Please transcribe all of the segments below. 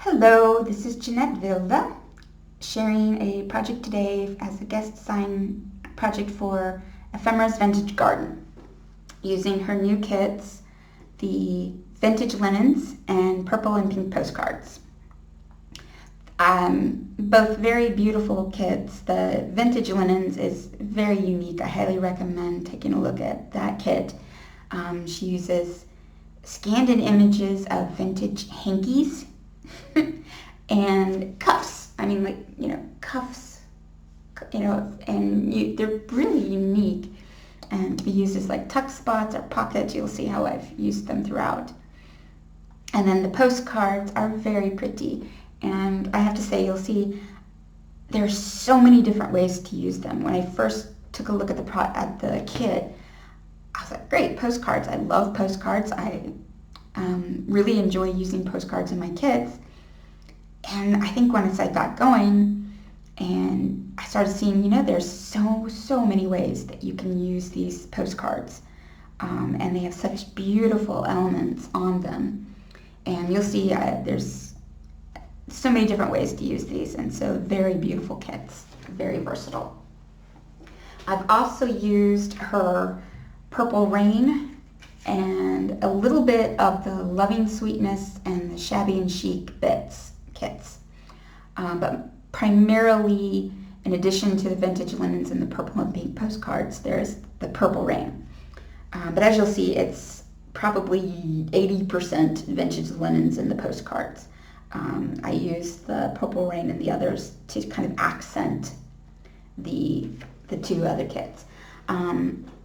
Hello, this is Jeanette Vilda sharing a project today as a guest sign project for Ephemera's Vintage Garden using her new kits, the vintage linens and purple and pink postcards. Both very beautiful kits. The vintage linens is very unique. I highly recommend taking a look at that kit. She uses scanned in images of vintage hankies and cuffs. Cuffs, and they're really unique and to be used as like tuck spots or pockets. You'll see how I've used them throughout. And then the postcards are very pretty. And I have to say, you'll see there's so many different ways to use them. When I first took a look at the kit, I was like, great, postcards. I love postcards. I really enjoy using postcards in my kits. And I think once I got going and I started seeing, there's so many ways that you can use these postcards. And they have such beautiful elements on them. And you'll see there's so many different ways to use these. And so very beautiful kits, very versatile. I've also used her Purple Rain and a little bit of the Loving Sweetness and the Shabby N Chic Bits kits. But primarily, in addition to the vintage linens and the purple and pink postcards, there's the Purple Rain. But as you'll see, it's probably 80% vintage linens in the postcards. I use the Purple Rain and the others to kind of accent the two other kits.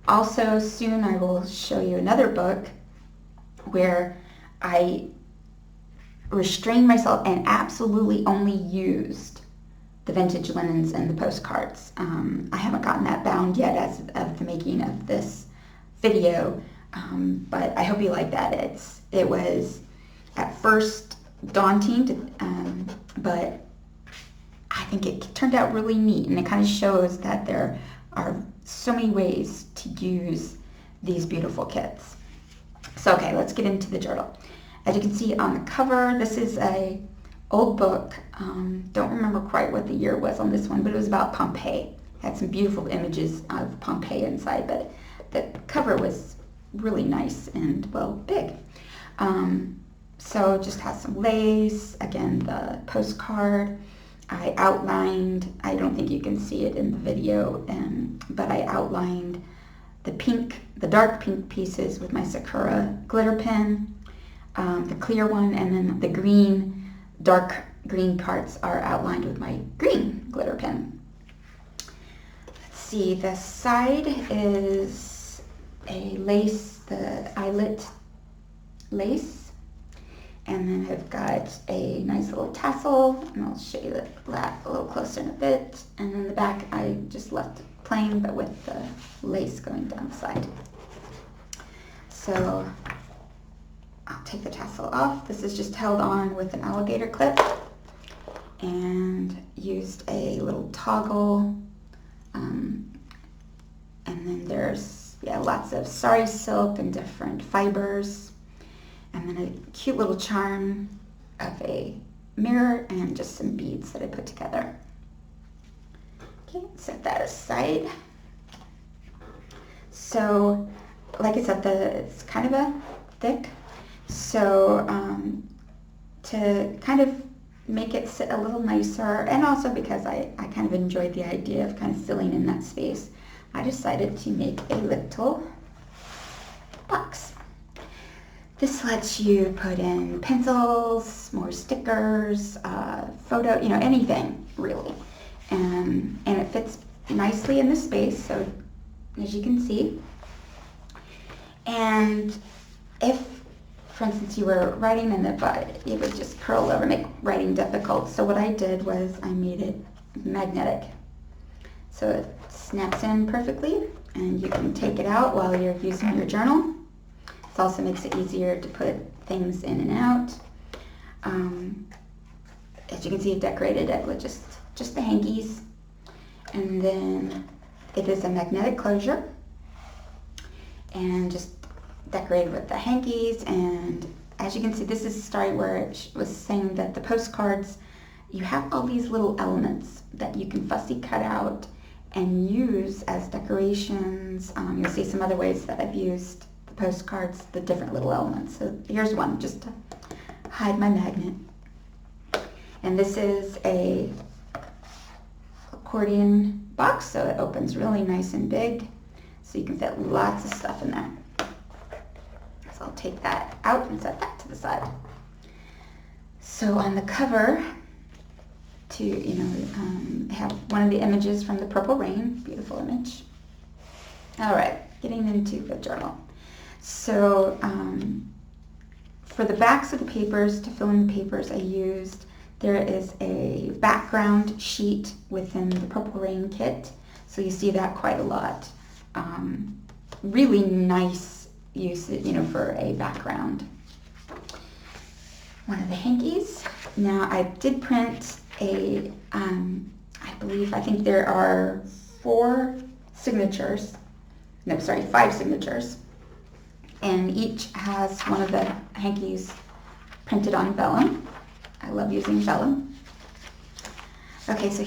Also, soon I will show you another book where I restrained myself and absolutely only used the vintage linens and the postcards. I haven't gotten that bound yet as of the making of this video, but I hope you like that. It was at first daunting, but I think it turned out really neat, and it kind of shows that there are so many ways to use these beautiful kits. So okay, let's get into the journal. As you can see on the cover, this is a old book. Don't remember quite what the year was on this one, but it was about Pompeii. It had some beautiful images of Pompeii inside, but the cover was really nice and, well, big. So it just has some lace. Again, the postcard. I outlined, I don't think you can see it in the video, but I outlined the dark pink pieces with my Sakura glitter pen, the clear one, and then the dark green parts are outlined with my green glitter pen. Let's see, the side is a lace, the eyelet lace. And then I've got a nice little tassel, and I'll show you that a little closer in a bit. And then the back I just left plain, but with the lace going down the side. So I'll take the tassel off. This is just held on with an alligator clip, and used a little toggle. And then there's lots of sari silk and different fibers. And then a cute little charm of a mirror and just some beads that I put together. Okay, set that aside. So, like I said, it's kind of a thick. So, to kind of make it sit a little nicer, and also because I kind of enjoyed the idea of kind of filling in that space, I decided to make a little box. This lets you put in pencils, more stickers, photo, anything really. And it fits nicely in the space, so as you can see. And if, for instance, you were writing in the butt, it would just curl over, make writing difficult. So what I did was I made it magnetic. So it snaps in perfectly, and you can take it out while you're using your journal. It also makes it easier to put things in and out. As you can see, I decorated it with just the hankies. And then it is a magnetic closure. And just decorated with the hankies and as you can see, this is the story where it was saying that the postcards, you have all these little elements that you can fussy cut out and use as decorations. You'll see some other ways that I've used the postcards, the different little elements. So here's one just to hide my magnet. And this is a accordion box, so it opens really nice and big, so you can fit lots of stuff in there. So I'll take that out and set that to the side. So on the cover, to have one of the images from the Purple Rain, beautiful image. All right, getting into the journal. So for the backs of the papers, to fill in the papers, there is a background sheet within the Purple Rain kit. So you see that quite a lot. Really nice use, for a background. One of the hankies. Now I did print I think there are 5 signatures, and each has one of the hankies printed on vellum. I love using vellum. Okay, so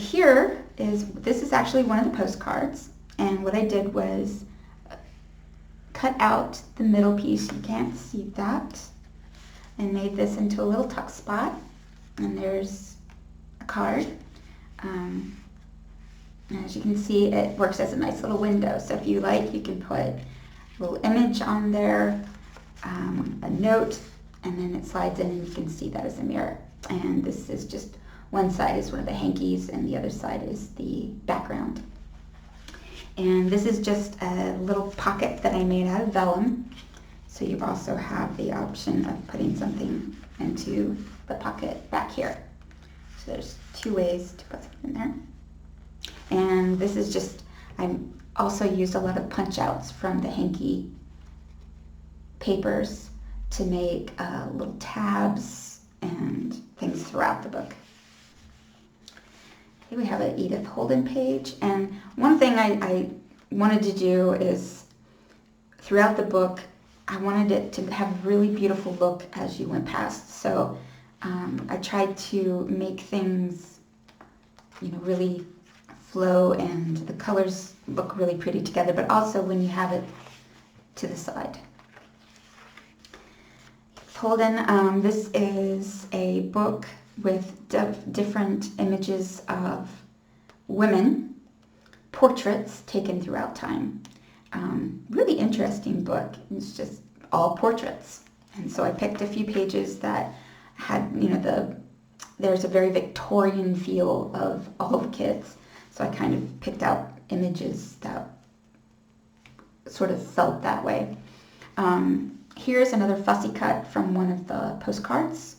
this is actually one of the postcards, and what I did was cut out the middle piece, you can't see that, and made this into a little tuck spot, and there's a card. As you can see, it works as a nice little window, so if you like, you can put a little image on there, a note, and then it slides in and you can see that as a mirror. And this is just, one side is one of the hankies and the other side is the background. And this is just a little pocket that I made out of vellum, so you also have the option of putting something into the pocket back here. So there's 2 ways to put something in there. And this is just, I also used a lot of punch outs from the hanky papers to make little tabs and things throughout the book. Here we have an Edith Holden page, and one thing I wanted to do is throughout the book I wanted it to have a really beautiful look as you went past, so I tried to make things really flow and the colors look really pretty together, but also when you have it to the side. Holden, this is a book with different images of women, portraits taken throughout time. Really interesting book. It's just all portraits. And so I picked a few pages that had, there's a very Victorian feel of all the kids. So I kind of picked out images that sort of felt that way. Here's another fussy cut from one of the postcards.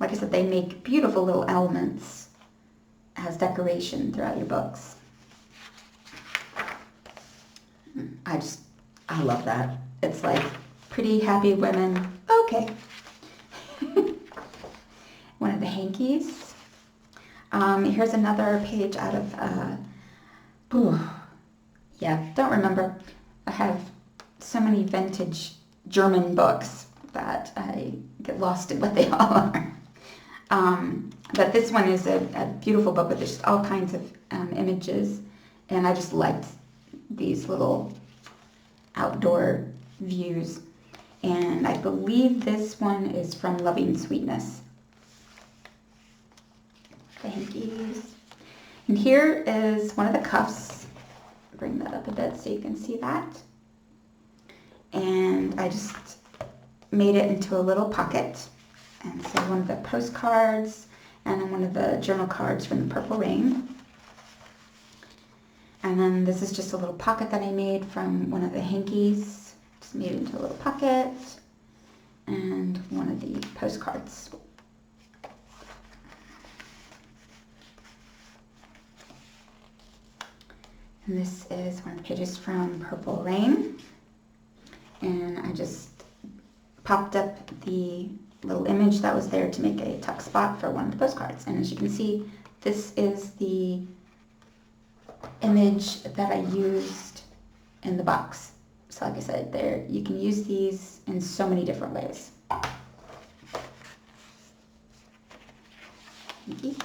Like I said, they make beautiful little elements as decoration throughout your books. I love that. It's like pretty happy women. Okay. One of the hankies. Here's another page out of, don't remember. I have so many vintage German books that I get lost in what they all are. But this one is a beautiful book with just all kinds of images, and I just liked these little outdoor views. And I believe this one is from Loving Sweetness. Thank you. And here is one of the cuffs. Bring that up a bit so you can see that. And I just made it into a little pocket. And so one of the postcards and then one of the journal cards from the Purple Rain. And then this is just a little pocket that I made from one of the hankies. Just made it into a little pocket. And one of the postcards. And this is one of the pages from Purple Rain. And I just popped up the little image that was there to make a tuck spot for one of the postcards. And as you can see, this is the image that I used in the box. So like I said, you can use these in so many different ways. hanky.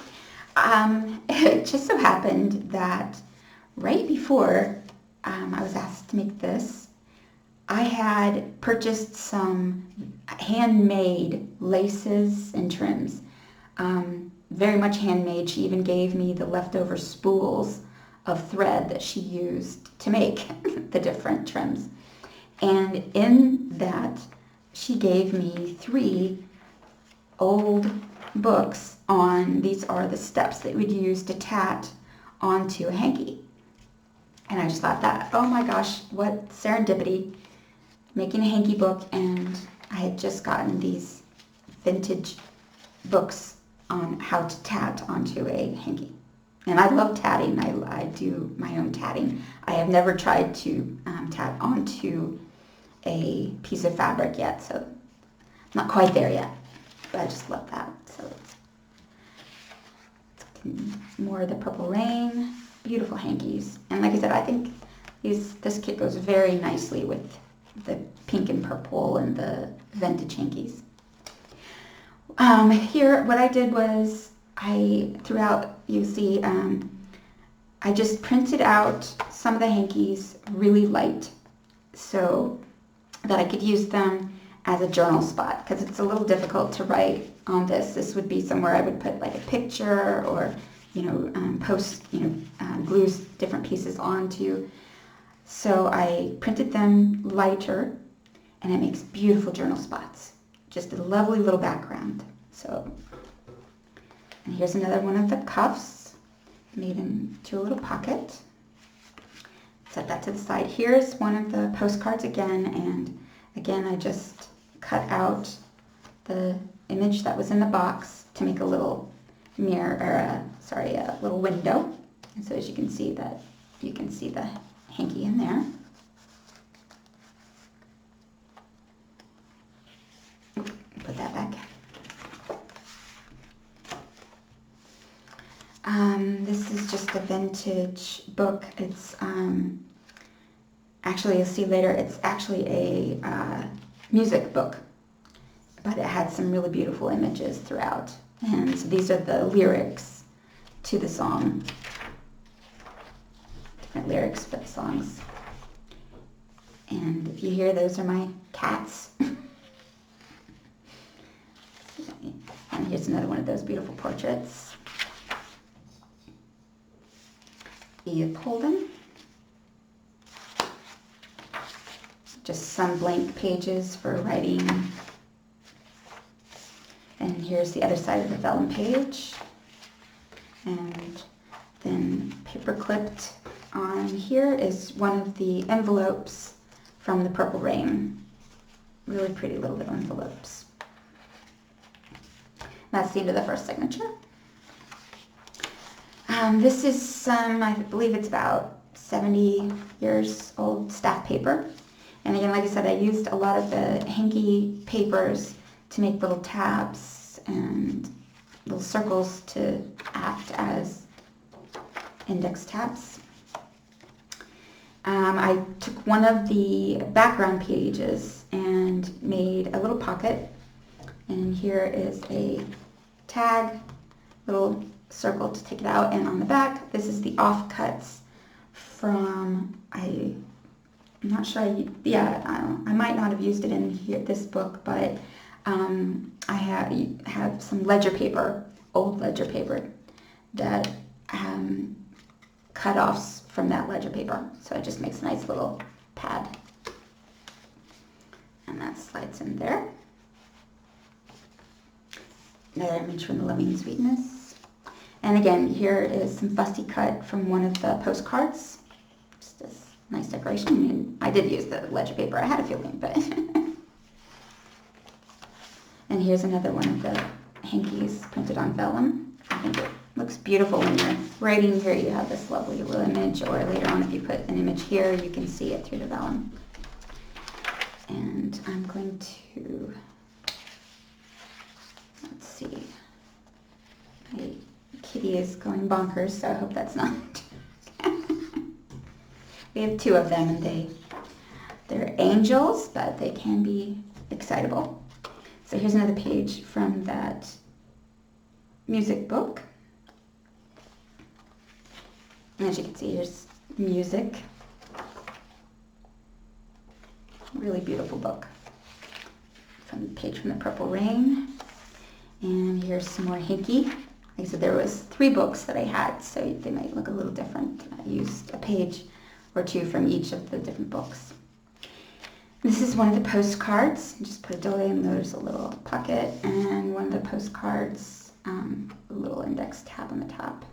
It just so happened that right before I was asked to make this, I had purchased some handmade laces and trims. Very much handmade. She even gave me the leftover spools of thread that she used to make the different trims. And in that, she gave me 3 old books on, these are the steps that we'd use to tat onto a hanky. And I just thought that, oh my gosh, what serendipity, making a hanky book, and I had just gotten these vintage books on how to tat onto a hanky. And I love tatting. I do my own tatting. I have never tried to tat onto a piece of fabric yet, so I'm not quite there yet. But I just love that. So it's more of the Purple Rain, beautiful hankies. And like I said, I think this kit goes very nicely with the pink and purple and the vintage hankies. Here, what I did was throughout, you see, I just printed out some of the hankies really light so that I could use them as a journal spot, because it's a little difficult to write on this. This would be somewhere I would put like a picture or, glue different pieces onto. So I printed them lighter, and it makes beautiful journal spots. Just a lovely little background. So, and here's another one of the cuffs made into a little pocket. Set that to the side. Here's one of the postcards again, and again I just cut out the image that was in the box to make a little mirror, or a little window. And so as you can see that, you can see the hanky in there. Put that back. This is just a vintage book. It's actually, you'll see later, it's actually a music book, but it had some really beautiful images throughout. And so these are the lyrics to the song. Different lyrics for the songs. And if you hear, those are my cats. And here's another one of those beautiful portraits. Edith Holden. Just some blank pages for writing. And here's the other side of the vellum page. And then paper clipped on here is one of the envelopes from the Purple Rain. Really pretty little envelopes. That's the end of the first signature. This is some, I believe it's about 70 years old staff paper. And again, like I said, I used a lot of the hanky papers to make little tabs and little circles to act as index tabs. I took one of the background pages and made a little pocket. And here is a tag, little circle to take it out. And on the back, this is the offcuts from, I'm not sure, I might not have used it in here, this book, but I have some ledger paper, old ledger paper, that cut-offs from that ledger paper. So it just makes a nice little pad. And that slides in there. Another image from the Loving Sweetness. And again, here is some fussy cut from one of the postcards. Just this nice decoration. I mean, I did use the ledger paper. I had a feeling, but... And here's another one of the hankies printed on vellum. I think it looks beautiful when you're writing. Here you have this lovely little image, or later on if you put an image here, you can see it through the vellum. And I'm going to, let's see, my kitty is going bonkers, so I hope that's not. We have 2 of them, and they're angels, but they can be excitable. So here's another page from that music book. And as you can see, here's music. Really beautiful book. From the page from the Purple Rain. And here's some more hanky. Like I said, there was 3 books that I had, so they might look a little different. I used a page or 2 from each of the different books. This is one of the postcards. Just put it away, and there's a little pocket, and one of the postcards, a little index tab on the top.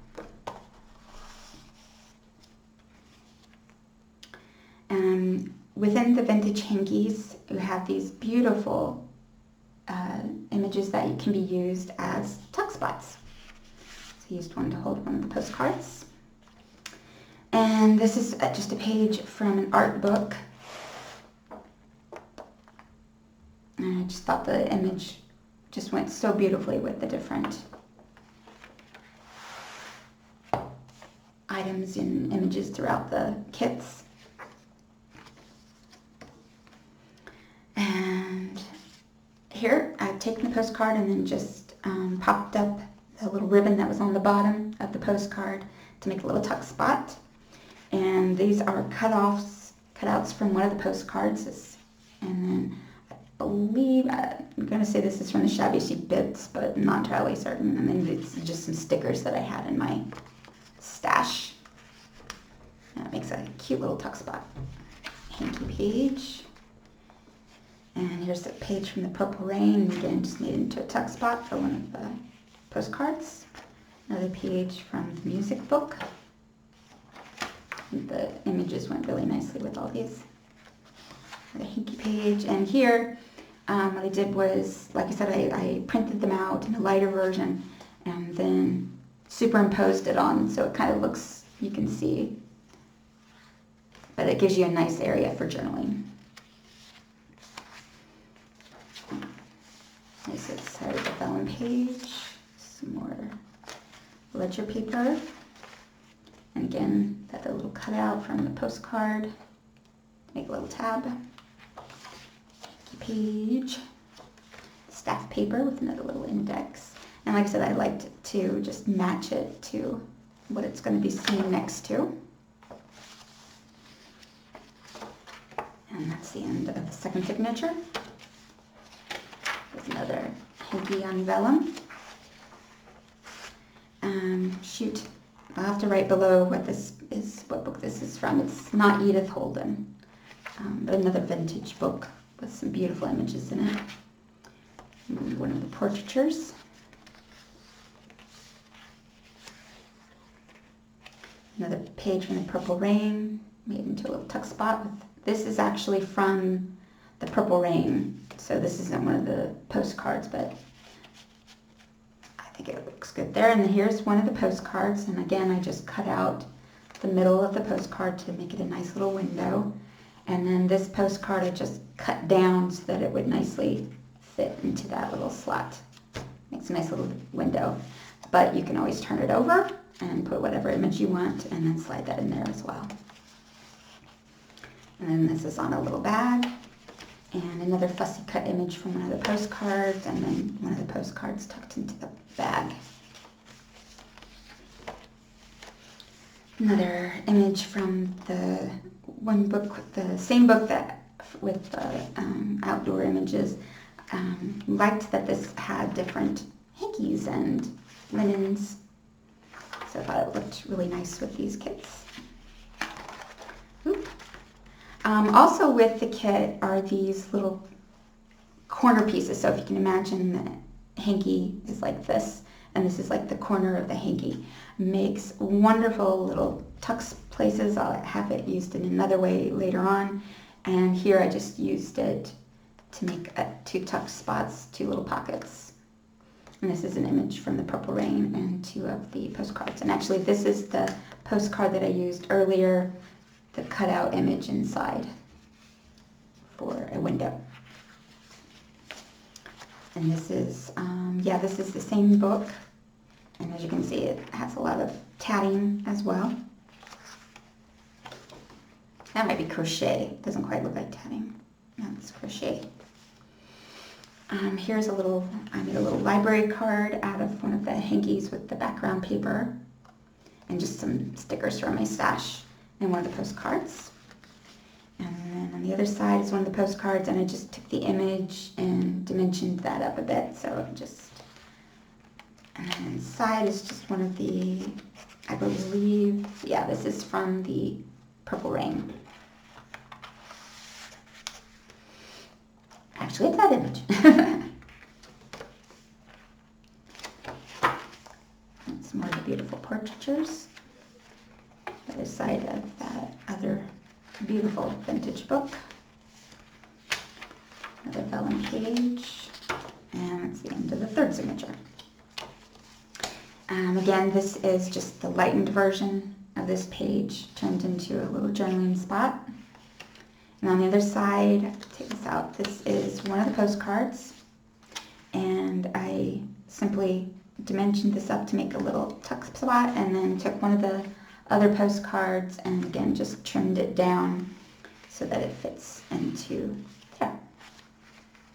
Within the vintage hankies, you have these beautiful images that can be used as tuck spots. So I used one to hold one of the postcards. And this is just a page from an art book. And I just thought the image just went so beautifully with the different items and images throughout the kits. And here I've taken the postcard and then just popped up the little ribbon that was on the bottom of the postcard to make a little tuck spot. And these are cutouts from one of the postcards. And then I believe, I'm going to say this is from the Shabby N Chic Bits, but I'm not entirely certain. And then it's just some stickers that I had in my stash. And it makes a cute little tuck spot. Hanky page. And here's a page from the Purple Rain. Again, just made it into a tuck spot for one of the postcards. Another page from the music book. The images went really nicely with all these. The hanky page. And here, what I did was, like I said, I printed them out in a lighter version and then superimposed it on, so it kind of looks, you can see, but it gives you a nice area for journaling. This is the vellum page, some more ledger paper, and again, got the little cutout from the postcard, make a little tab, page, staff paper with another little index, and like I said, I liked to just match it to what it's going to be seen next to. And that's the end of the second signature. There's another hanky on vellum. Shoot, I'll have to write below what this is, what book this is from. It's not Edith Holden, but another vintage book with some beautiful images in it. And one of the portraitures. Another page from the Purple Rain, made into a little tuck spot. This is actually from the Purple Rain, so this isn't one of the postcards, but I think it looks good there. And here's one of the postcards, and again, I just cut out the middle of the postcard to make it a nice little window. And then this postcard I just cut down so that it would nicely fit into that little slot. Makes a nice little window, but you can always turn it over and put whatever image you want and then slide that in there as well. And then this is on a little bag, and another fussy cut image from one of the postcards, and then one of the postcards tucked into the bag. Another image from the one book, the same book that with the outdoor images. Liked that this had different hankies and linens, so I thought it looked really nice with these kits. Oop. Also with the kit are these little corner pieces. So if you can imagine the hanky is like this, and this is like the corner of the hanky. Makes wonderful little tuck places. I'll have it used in another way later on. And here I just used it to make 2 tuck spots, 2 little pockets. And this is an image from the Purple Rain and 2 of the postcards. And actually this is the postcard that I used earlier, the cutout image inside for a window. And this is, this is the same book. And as you can see, it has a lot of tatting as well. That might be crochet. It doesn't quite look like tatting. No, it's crochet. Here's I made a little library card out of one of the hankies with the background paper, and just some stickers from my stash and one of the postcards. And then on the other side is one of the postcards, and I just took the image and dimensioned that up a bit, so and then inside is just one of the, I believe, yeah, this is from the Purple Rain. Actually, it's that image. It's more of the beautiful portraitures. The other side of that other beautiful vintage book. Another vellum page. And that's the end of the third signature. Again, this is just the lightened version of this page turned into a little journaling spot. And on the other side, take this out, this is one of the postcards, and I simply dimensioned this up to make a little tuck spot, and then took one of the other postcards and again just trimmed it down so that it fits into there.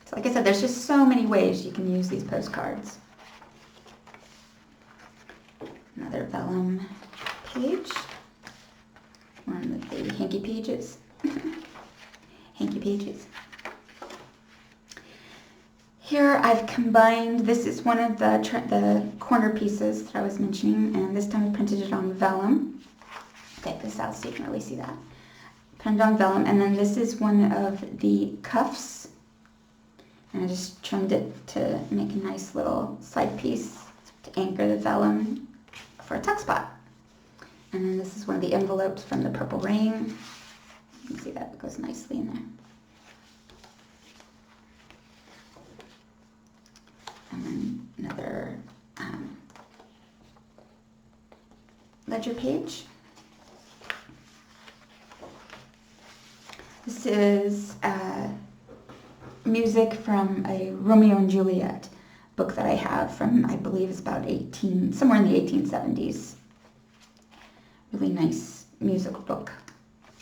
So like I said, there's just so many ways you can use these postcards. Another vellum page, one of the hanky pages. Hanky pages. Here I've combined, this is one of the corner pieces that I was mentioning, and this time I printed it on vellum. Take this out so you can really see that. Printed on vellum, and then this is one of the cuffs, and I just trimmed it to make a nice little side piece to anchor the vellum for a tuck spot. And then this is one of the envelopes from the Purple Rain. You can see that it goes nicely in there. And then another ledger page. This is music from a Romeo and Juliet book that I have from, I believe it's about somewhere in the 1870s. Really nice music book.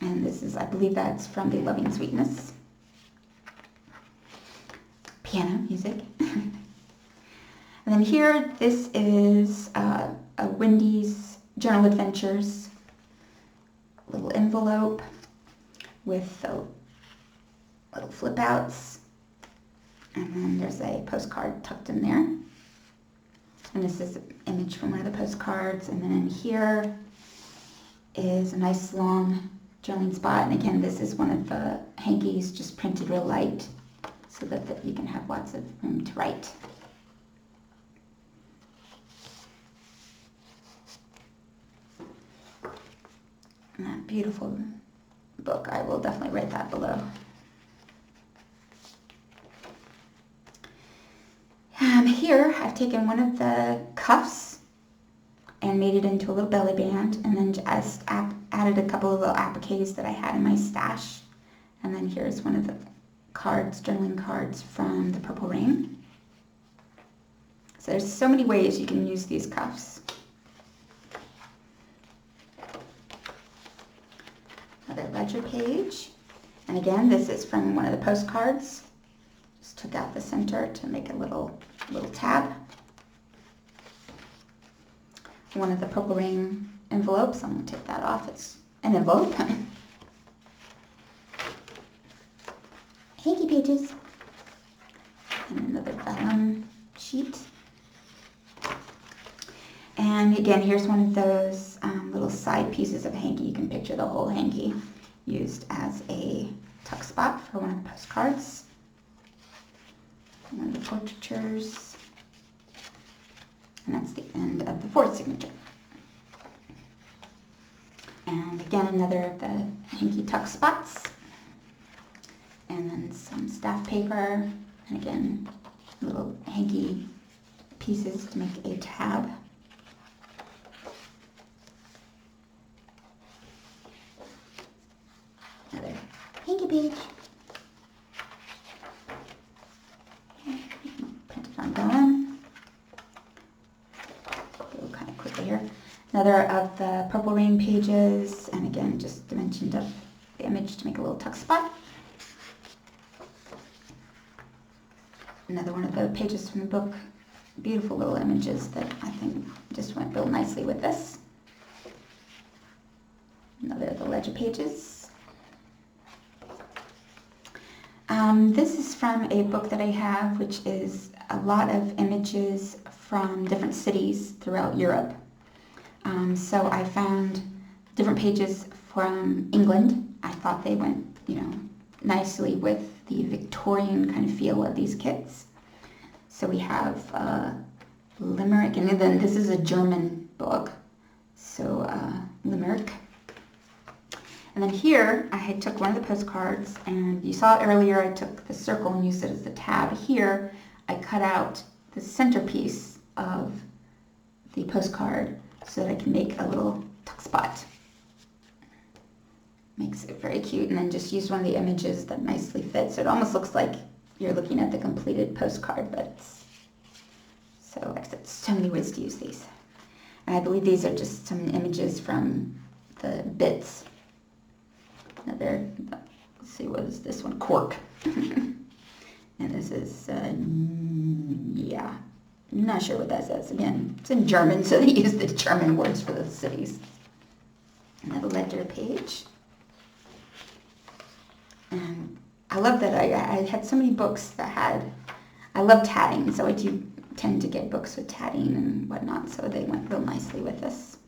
And this is, I believe that's from the Loving Sweetness. Piano music. And then here, this is a Wendy's Journal Adventures little envelope with the little flip outs. And then there's a postcard tucked in there. And this is an image from one of the postcards. And then in here is a nice long journaling spot. And again, this is one of the hankies just printed real light so that you can have lots of room to write. And that beautiful book, I will definitely write that below. Here, I've taken one of the cuffs and made it into a little belly band, and then just added a couple of little appliques that I had in my stash. And then here's one of the cards, journaling cards from the Purple Rain. So there's so many ways you can use these cuffs. Another ledger page. And again, this is from one of the postcards. Just took out the center to make a little tab. One of the Purple Rain envelopes. I'm going to take that off. It's an envelope. Hanky pages. And another vellum sheet. And again, here's one of those little side pieces of a hanky. You can picture the whole hanky used as a tuck spot for one of the postcards. One of the portraitures. And that's the end of the fourth signature. And again, another of the hanky tuck spots. And then some staff paper. And again, little hanky pieces to make a tab. Another hanky page. Print it on vellum. Go kind of quickly here. Another of the Purple Rain pages, and again, just dimensioned up the image to make a little tuck spot. Another one of the pages from the book. Beautiful little images that I think just went real nicely with this. Another of the ledger pages. This is from a book that I have, which is a lot of images from different cities throughout Europe. So I found different pages from England. I thought they went, nicely with the Victorian kind of feel of these kits. So we have Limerick, and then this is a German book. So Limerick. And then here, I had took one of the postcards, and you saw it earlier, I took the circle and used it as the tab. Here, I cut out the centerpiece of the postcard so that I can make a little tuck spot. Makes it very cute, and then just use one of the images that nicely fits. So it almost looks like you're looking at the completed postcard, but it's, so like I said, so many ways to use these. And I believe these are just some images from the bits. Another, let's see, what is this one? Cork. And this is, yeah, I'm not sure what that says. Again, it's in German, so they use the German words for the cities. Another ledger page. And I love that I had so many books that had, I love tatting, so I do tend to get books with tatting and whatnot, so they went real nicely with this.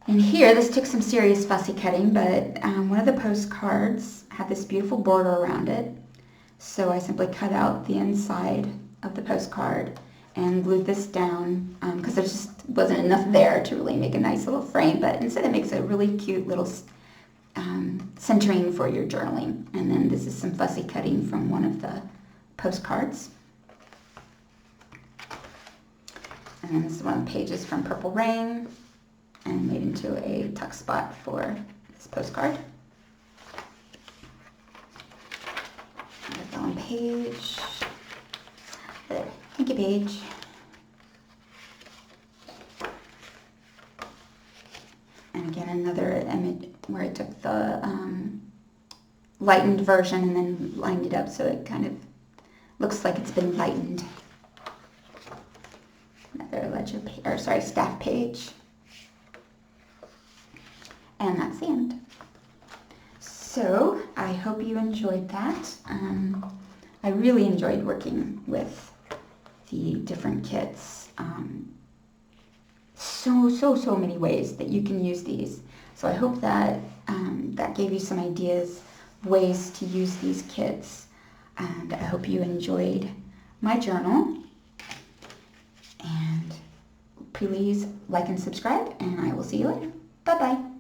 And here, this took some serious fussy cutting, but one of the postcards had this beautiful border around it. So I simply cut out the inside of the postcard and glued this down because there just wasn't enough there to really make a nice little frame, but instead it makes a really cute little centering for your journaling. And then this is some fussy cutting from one of the postcards. And then this is one of the pages from Purple Rain, and made into a tuck spot for this postcard. Another vellum page. There, thank you, page. And again, another image where I took the lightened version and then lined it up so it kind of looks like it's been lightened. Another ledger page, or sorry, staff page. And that's the end. So I hope you enjoyed that. I really enjoyed working with the different kits. So many ways that you can use these. So I hope that that gave you some ideas, ways to use these kits. And I hope you enjoyed my journal. And please like and subscribe, and I will see you later. Bye-bye.